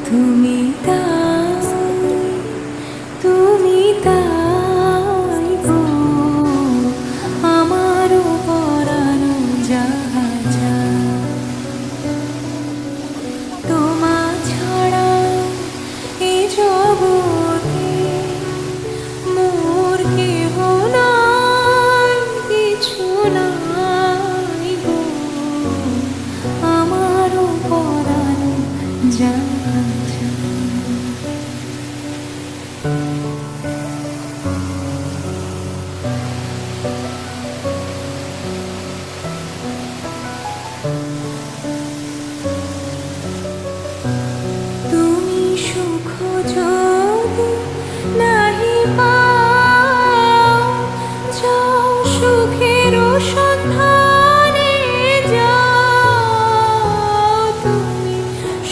তুমি তাই, তুমি তাই গো আমারও পরানো যাহা যায়। তোমা ছাড়া এই জগতে মোর কেহ নাই, কিছু নাই গো আমারও পরানো যায়।